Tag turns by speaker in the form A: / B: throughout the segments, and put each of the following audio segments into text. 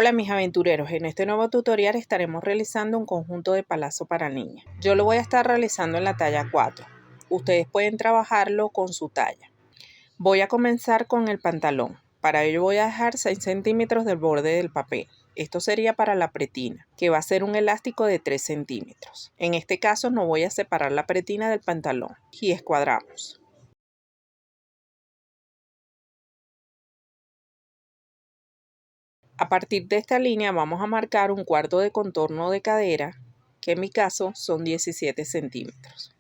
A: Hola mis aventureros, en este nuevo tutorial estaremos realizando un conjunto de palazo para niñas. Yo lo voy a estar realizando en la talla 4. Ustedes pueden trabajarlo con su talla. Voy a comenzar con el pantalón. Para ello voy a dejar 6 centímetros del borde del papel. Esto sería para la pretina, que va a ser un elástico de 3 centímetros. En este caso no voy a separar la pretina del pantalón y escuadramos. A partir de esta línea vamos a marcar un cuarto de contorno de cadera, que en mi caso son 17 centímetros.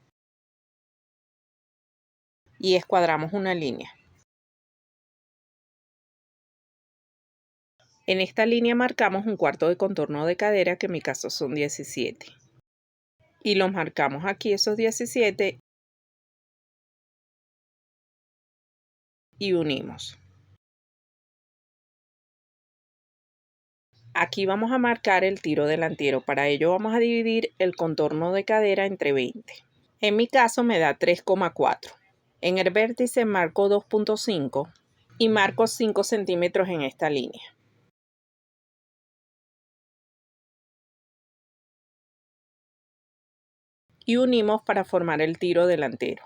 A: Y escuadramos una línea. En esta línea marcamos un cuarto de contorno de cadera, que en mi caso son 17. Y los marcamos aquí esos 17 y unimos. Aquí vamos a marcar el tiro delantero. Para ello vamos a dividir el contorno de cadera entre 20. En mi caso me da 3,4. En el vértice marco 2,5 y marco 5 centímetros en esta línea. Y unimos para formar el tiro delantero.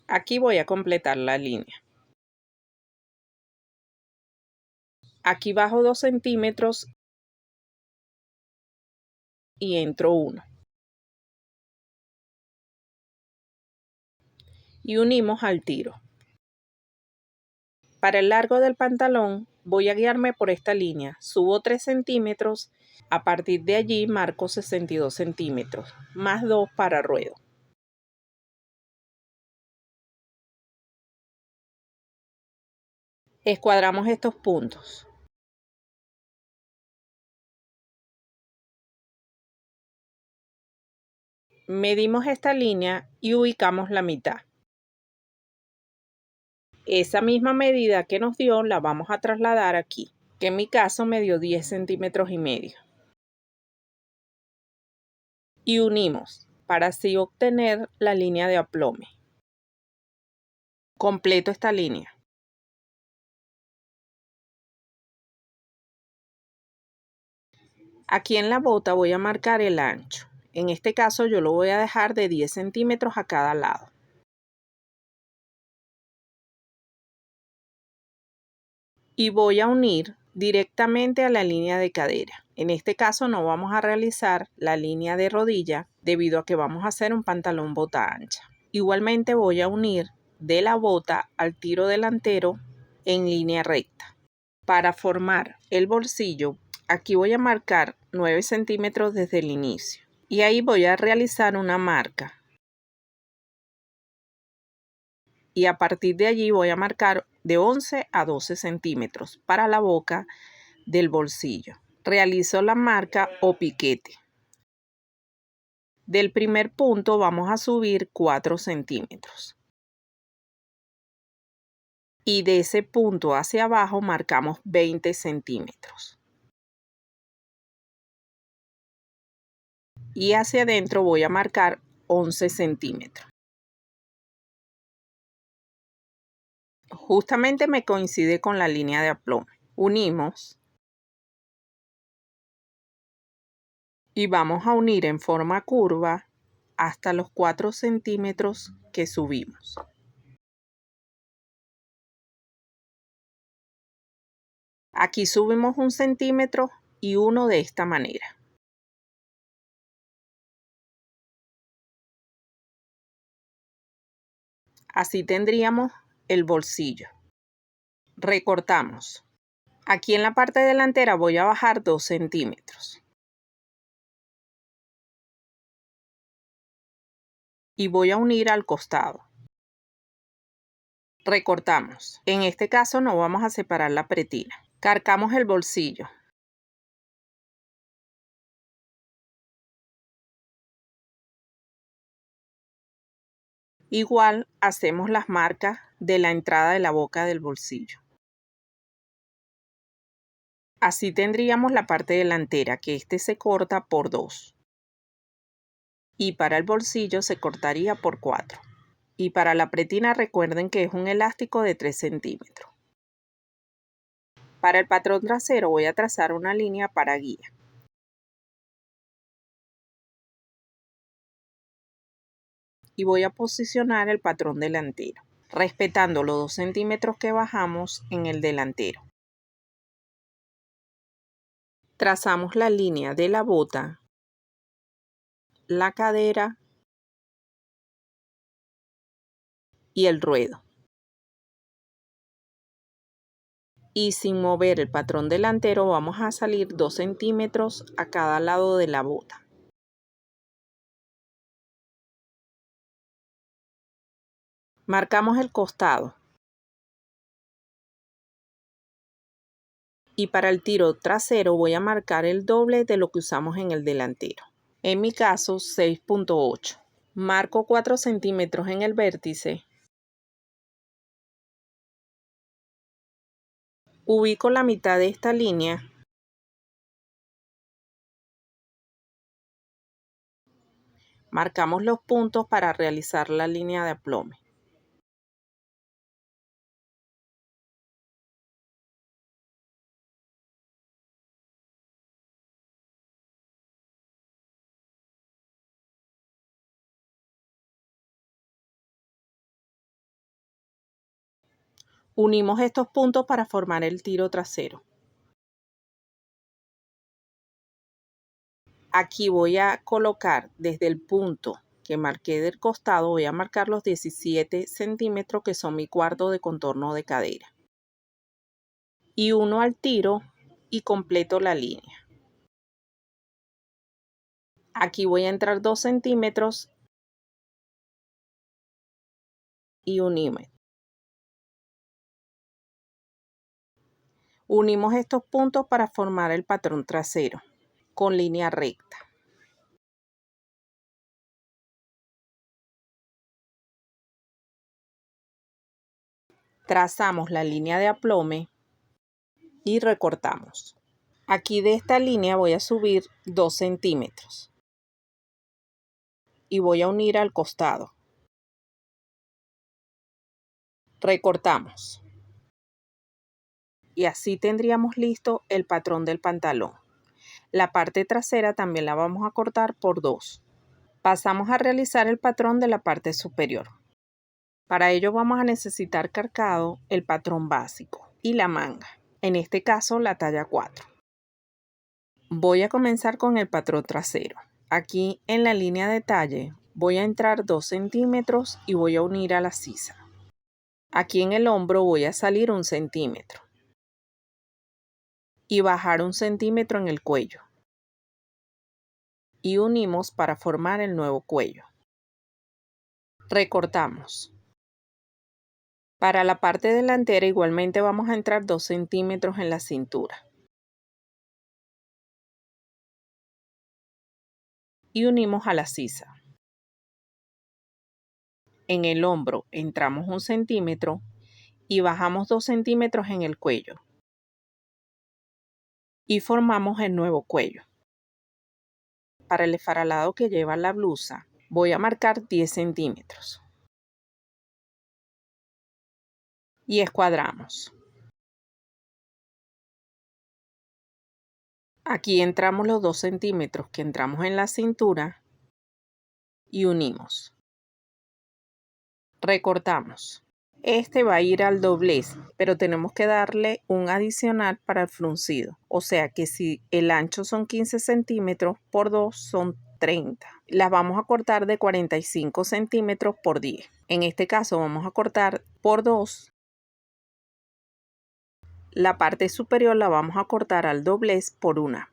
A: Aquí voy a completar la línea. Aquí bajo 2 centímetros y entro 1. Y unimos al tiro. Para el largo del pantalón voy a guiarme por esta línea. Subo 3 centímetros. A partir de allí marco 62 centímetros, más 2 para ruedo. Escuadramos estos puntos. Medimos esta línea y ubicamos la mitad. Esa misma medida que nos dio la vamos a trasladar aquí, que en mi caso me dio 10 centímetros y medio. Y unimos para así obtener la línea de aplome. Completo esta línea. Aquí en la bota voy a marcar el ancho. En este caso yo lo voy a dejar de 10 centímetros a cada lado. Y voy a unir directamente a la línea de cadera. En este caso no vamos a realizar la línea de rodilla debido a que vamos a hacer un pantalón bota ancha. Igualmente voy a unir de la bota al tiro delantero en línea recta. Para formar el bolsillo, aquí voy a marcar 9 centímetros desde el inicio. Y ahí voy a realizar una marca. Y a partir de allí voy a marcar de 11 a 12 centímetros para la boca del bolsillo. Realizo la marca o piquete. Del primer punto vamos a subir 4 centímetros. Y de ese punto hacia abajo marcamos 20 centímetros. Y hacia adentro voy a marcar 11 centímetros. Justamente me coincide con la línea de aplomo. Unimos. Y vamos a unir en forma curva hasta los 4 centímetros que subimos. Aquí subimos 1 centímetro y uno de esta manera. Así tendríamos el bolsillo. Recortamos. Aquí en la parte delantera voy a bajar 2 centímetros. Y voy a unir al costado. Recortamos. En este caso no vamos a separar la pretina. Cargamos el bolsillo. Igual hacemos las marcas de la entrada de la boca del bolsillo. Así tendríamos la parte delantera, que este se corta por 2. Y para el bolsillo se cortaría por 4. Y para la pretina recuerden que es un elástico de 3 centímetros. Para el patrón trasero voy a trazar una línea para guía. Y voy a posicionar el patrón delantero, respetando los 2 centímetros que bajamos en el delantero. Trazamos la línea de la bota, la cadera y el ruedo. Y sin mover el patrón delantero vamos a salir 2 centímetros a cada lado de la bota. Marcamos el costado. Y para el tiro trasero voy a marcar el doble de lo que usamos en el delantero. En mi caso 6.8. Marco 4 centímetros en el vértice. Ubico la mitad de esta línea. Marcamos los puntos para realizar la línea de aplome. Unimos estos puntos para formar el tiro trasero. Aquí voy a colocar desde el punto que marqué del costado, voy a marcar los 17 centímetros que son mi cuarto de contorno de cadera. Y uno al tiro y completo la línea. Aquí voy a entrar 2 centímetros y unirme. Unimos estos puntos para formar el patrón trasero con línea recta. Trazamos la línea de aplome y recortamos. Aquí de esta línea voy a subir 2 centímetros y voy a unir al costado. Recortamos. Y así tendríamos listo el patrón del pantalón. La parte trasera también la vamos a cortar por 2. Pasamos a realizar el patrón de la parte superior. Para ello vamos a necesitar carcado, el patrón básico y la manga. En este caso la talla 4. Voy a comenzar con el patrón trasero. Aquí en la línea de talle voy a entrar 2 centímetros y voy a unir a la sisa. Aquí en el hombro voy a salir 1 centímetro. Y bajar 1 centímetro en el cuello. Y unimos para formar el nuevo cuello. Recortamos. Para la parte delantera igualmente vamos a entrar 2 centímetros en la cintura. Y unimos a la sisa. En el hombro entramos 1 centímetro y bajamos 2 centímetros en el cuello. Y formamos el nuevo cuello. Para el esfaralado que lleva la blusa voy a marcar 10 centímetros. Y escuadramos. Aquí entramos los 2 centímetros que entramos en la cintura y unimos. Recortamos. Este va a ir al doblez, pero tenemos que darle un adicional para el fruncido. O sea que si el ancho son 15 centímetros por 2 son 30. Las vamos a cortar de 45 centímetros por 10. En este caso vamos a cortar por 2. La parte superior la vamos a cortar al doblez por 1.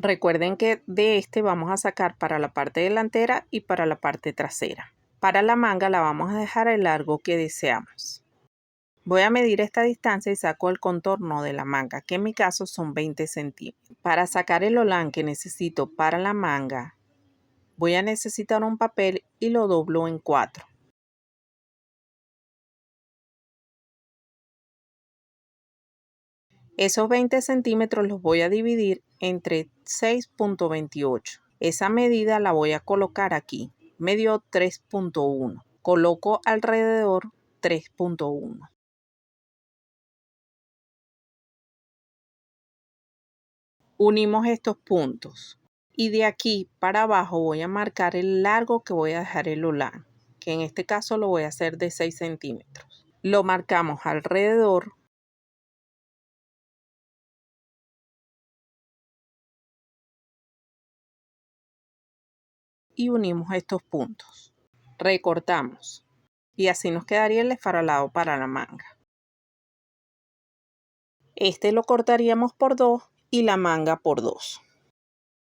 A: Recuerden que de este vamos a sacar para la parte delantera y para la parte trasera. Para la manga la vamos a dejar el largo que deseamos. Voy a medir esta distancia y saco el contorno de la manga, que en mi caso son 20 centímetros. Para sacar el holán que necesito para la manga, voy a necesitar un papel y lo doblo en 4. Esos 20 centímetros los voy a dividir entre 6.28. Esa medida la voy a colocar aquí. Me dio 3.1. Coloco alrededor 3.1. Unimos estos puntos y de aquí para abajo voy a marcar el largo que voy a dejar el holán, que en este caso lo voy a hacer de 6 centímetros. Lo marcamos alrededor y unimos estos puntos. Recortamos y así nos quedaría el esfaralado para la manga. Este lo cortaríamos por 2 y la manga por 2.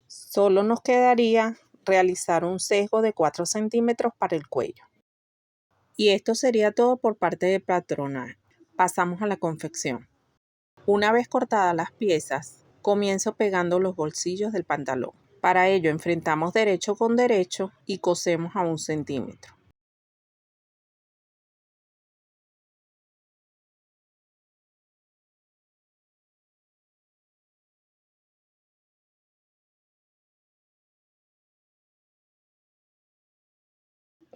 A: Solo nos quedaría realizar un sesgo de 4 centímetros para el cuello. Y esto sería todo por parte de patronaje. Pasamos a la confección. Una vez cortadas las piezas, comienzo pegando los bolsillos del pantalón. Para ello enfrentamos derecho con derecho y cosemos a 1 centímetro.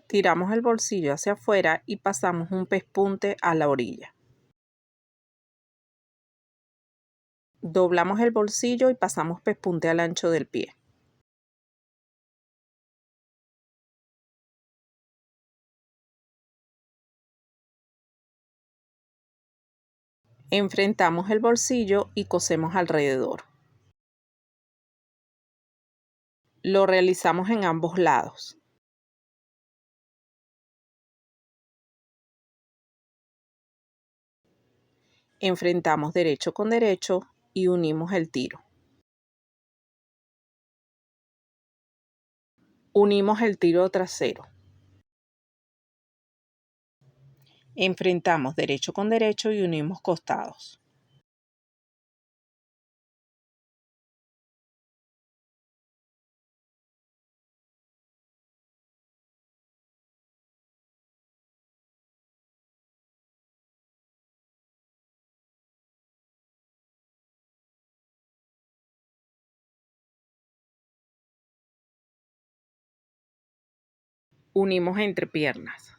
A: Tiramos el bolsillo hacia afuera y pasamos un pespunte a la orilla. Doblamos el bolsillo y pasamos pespunte al ancho del pie. Enfrentamos el bolsillo y cosemos alrededor. Lo realizamos en ambos lados. Enfrentamos derecho con derecho y unimos el tiro. Unimos el tiro trasero. Enfrentamos derecho con derecho y unimos costados. Unimos entre piernas.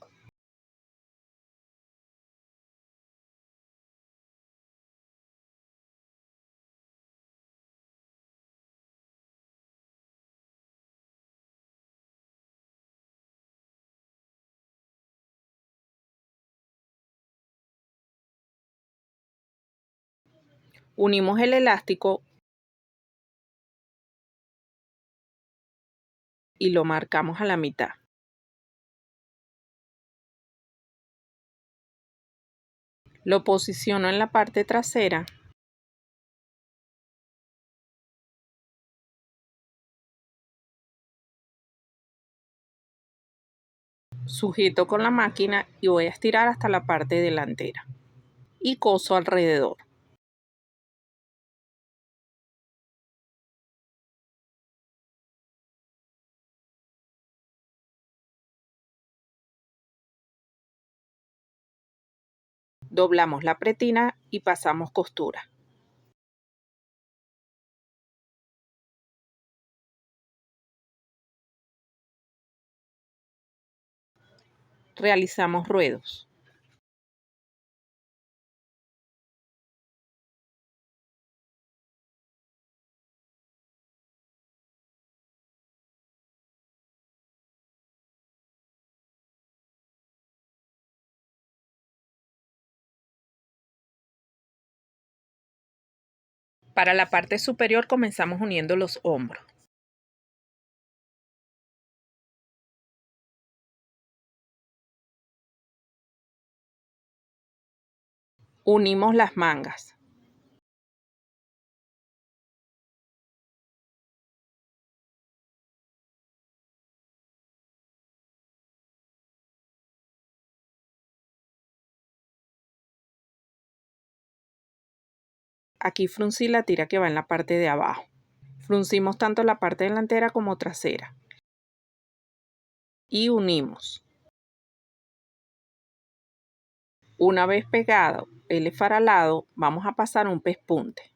A: Unimos el elástico y lo marcamos a la mitad. Lo posiciono en la parte trasera sujeto con la máquina y voy a estirar hasta la parte delantera y coso alrededor. Doblamos la pretina y pasamos costura. Realizamos ruedos. Para la parte superior comenzamos uniendo los hombros. Unimos las mangas. Aquí fruncí la tira que va en la parte de abajo. Fruncimos tanto la parte delantera como trasera. Y unimos. Una vez pegado el esfaralado, vamos a pasar un pespunte.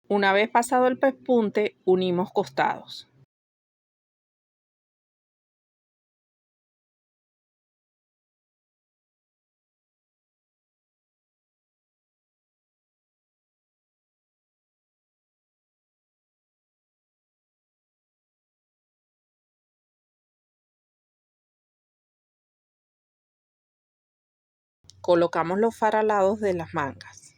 A: Una vez pasado el pespunte, unimos costados. Colocamos los faralados de las mangas.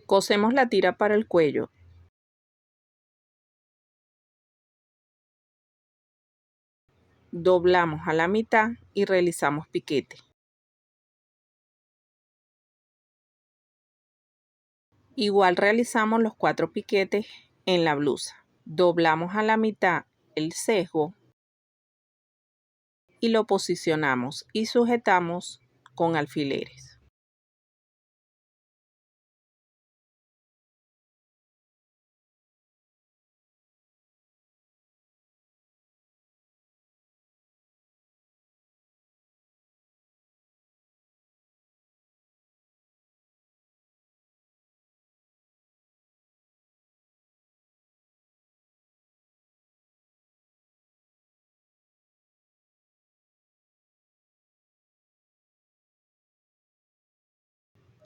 A: Cosemos la tira para el cuello. Doblamos a la mitad y realizamos piquete. Igual realizamos los 4 piquetes en la blusa. Doblamos a la mitad el sesgo y lo posicionamos y sujetamos con alfileres.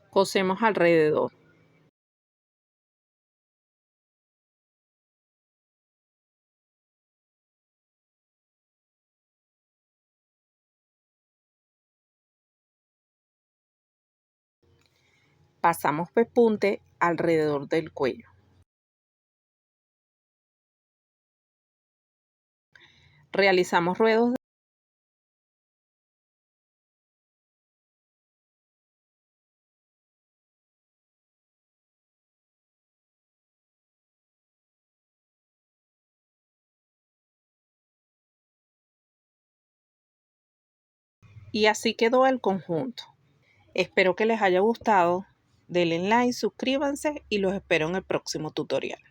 A: Cosemos alrededor. Pasamos pespunte alrededor del cuello. Realizamos ruedos y así quedó el conjunto. Espero que les haya gustado. Denle like, suscríbanse y los espero en el próximo tutorial.